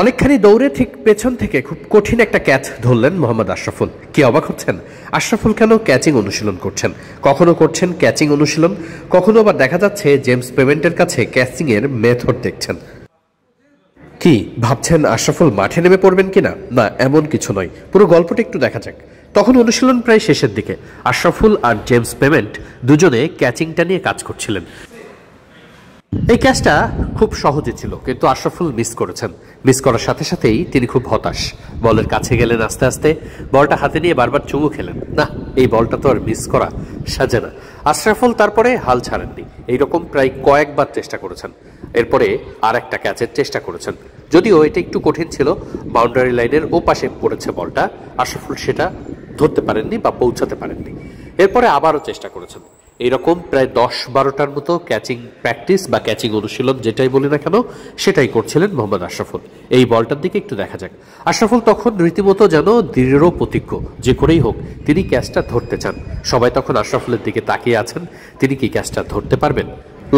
অনেকখানি দৌড়ে ঠিক পেছন থেকে খুব কঠিন একটা ক্যাচ ধরলেন মোহাম্মদ আশরাফুল। কি অবাক হচ্ছেন? আশরাফুল কেন ক্যাচিং অনুশীলন করছেন? কখনো করছেন ক্যাচিং অনুশীলন, কখনো আবার দেখা যাচ্ছে জেমস পেমেন্টের কাছে ক্যাচিং এর মেথড দেখছেন। কি ভাবছেন আশরাফুল মাঠে নেমে পড়বেন কিনা? না, এমন কিছু নয়। পুরো গল্পটা একটু দেখা যাক। তখন অনুশীলন প্রায় শেষের দিকে। আশরাফুল আর জেমস পেমেন্ট দুজনে ক্যাচিংটা নিয়ে কাজ করছিলেন। এই ক্যাচটা খুব সহজে ছিল, কিন্তু আশরাফুল মিস করেছেন। মিস করার সাথে সাথেই তিনি খুব হতাশ। বলের কাছে গেলেন আস্তে আস্তে, বলটা হাতে নিয়ে বারবার চুমু খেলেন। না, এই বলটা তো আর মিস করা সাজে না। আশরাফুল তারপরে হাল ছাড়েননি। এইরকম প্রায় কয়েকবার চেষ্টা করেছেন। এরপরে আর একটা ক্যাচের চেষ্টা করেছেন, যদিও এটা একটু কঠিন ছিল। বাউন্ডারি লাইনের ও পাশে পড়েছে বলটা। আশরাফুল সেটা ধরতে পারেননি বা পৌঁছাতে পারেননি। এরপরে আবারও চেষ্টা করেছেন। এইরকম প্রায় 10-12টার মতো ক্যাচিং প্র্যাকটিস বা ক্যাচিং অনুশীলন যেটাই বলি না কেন, সেটাই করছিলেন মোহাম্মদ আশরাফুল। এই বলটার দিকে একটু দেখা যাক। আশরাফুল তখন রীতিমতো যেন দৃঢ় প্রতিজ্ঞ, যে করেই হোক তিনি ক্যাচটা ধরতে চান। সবাই তখন আশরাফুলের দিকে তাকিয়ে আছেন, তিনি কি ক্যাচটা ধরতে পারবেন।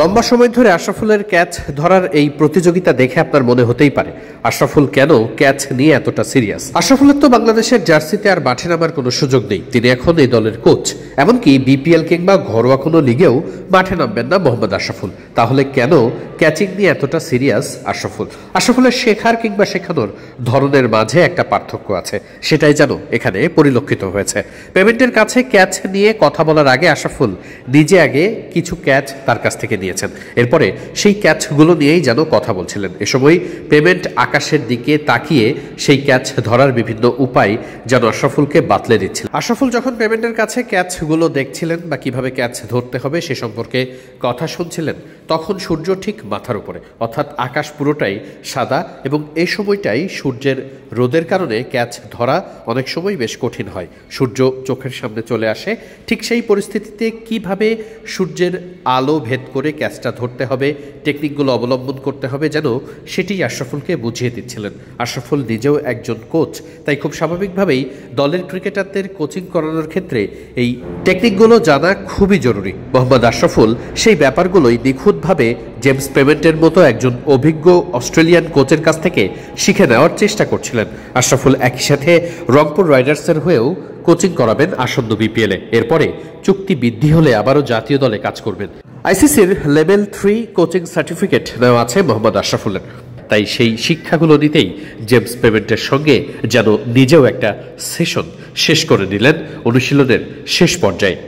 লম্বা সময় ধরে আশরাফুলের ক্যাচ ধরার এই প্রতিযোগিতা দেখে আপনার মনে হতেই পারে আশরাফুল কেন ক্যাচ নিয়ে এতটা সিরিয়াস। আশরাফুলের তো বাংলাদেশের জার্সিতে আর মাঠে নামার কোনো সুযোগ নেই। তিনি এখন এই দলের কোচ। এমনকি বিপিএল কিংবা ঘরোয়া কোনো লিগেও মাঠে নামবেন না মোহাম্মদ আশরাফুল। তাহলে কেন ক্যাচিং নিয়ে এতটা সিরিয়াস আশরাফুল? আশরাফুলের শেখার কিংবা শেখানোর ধরনের মাঝে একটা পার্থক্য আছে, সেটাই যেন এখানে পরিলক্ষিত হয়েছে। পেমেন্টের কাছে ক্যাচ নিয়ে কথা বলার আগে আশরাফুল নিজে আগে কিছু ক্যাচ তার কাছ থেকে নিয়েছেন। এরপরে সেই ক্যাচগুলো নিয়েই যেন কথা বলছিলেন। এ সময় পেমেন্ট আকাশের দিকে তাকিয়ে সেই ক্যাচ ধরার বিভিন্ন উপায় যেন আশরাফুলকে বাতলে দিচ্ছিল। আশরাফুল যখন পেমেন্টের কাছে ক্যাচগুলো দেখছিলেন বা কিভাবে ক্যাচ ধরতে হবে সে সম্পর্কে কথা শুনছিলেন, তখন সূর্য ঠিক মাথার উপরে, অর্থাৎ আকাশ পুরোটাই সাদা, এবং এই সময়টাই সূর্যের রোদের কারণে ক্যাচ ধরা অনেক সময় বেশ কঠিন হয়। সূর্য চোখের সামনে চলে আসে। ঠিক সেই পরিস্থিতিতে কিভাবে সূর্যের আলো ভেদ করে ক্যাচটা ধরতে হবে, টেকনিকগুলো অবলম্বন করতে হবে, যেন সেটি আশরাফুলকে বুঝিয়ে দিচ্ছিলেন। আশরাফুল নিজেও একজন কোচ, তাই খুব স্বাভাবিকভাবেই দলের ক্রিকেটারদের কোচিং করানোর ক্ষেত্রে এই টেকনিকগুলো জানা খুবই জরুরি। মোহাম্মদ আশরাফুল সেই ব্যাপারগুলোই নিখুঁতভাবে জেমস পেমেন্টের মতো একজন অভিজ্ঞ অস্ট্রেলিয়ান কোচের কাছ থেকে শিখে নেওয়ার চেষ্টা করছিলেন। আশরাফুল একই সাথে রংপুর রাইডার্সের হয়েও কোচিং করাবেন আসন্ন বিপিএলে। এরপরে চুক্তি বৃদ্ধি হলে আবারও জাতীয় দলে কাজ করবেন। আইসিসির লেভেল 3 কোচিং সার্টিফিকেট নেওয়া আছে মোহাম্মদ আশরাফুলের। তাই সেই শিক্ষাগুলো নিতেই জেমস পেমেন্টের সঙ্গে যেন নিজেও একটা সেশন শেষ করে নিলেন অনুশীলনের শেষ পর্যায়ে।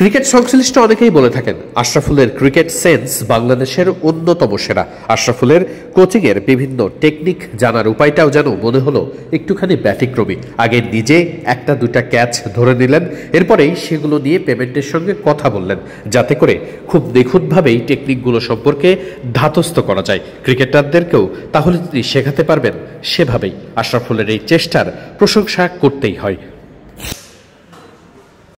ক্রিকেট সংশ্লিষ্ট অনেকেই বলে থাকেন আশরাফুলের ক্রিকেট সেন্স বাংলাদেশের অন্যতম সেরা। আশরাফুলের কোচিংয়ের বিভিন্ন টেকনিক জানার উপায়টাও যেন মনে হলো একটুখানি ব্যতিক্রমী। আগে নিজে 1-2টা ক্যাচ ধরে নিলেন, এরপরেই সেগুলো নিয়ে পেমেন্টের সঙ্গে কথা বললেন, যাতে করে খুব নিখুঁতভাবেই টেকনিকগুলো সম্পর্কে ধাতস্থ করা যায় ক্রিকেটারদেরকেও। তাহলে তিনি শেখাতে পারবেন সেভাবেই। আশরাফুলের এই চেষ্টার প্রশংসা করতেই হয়।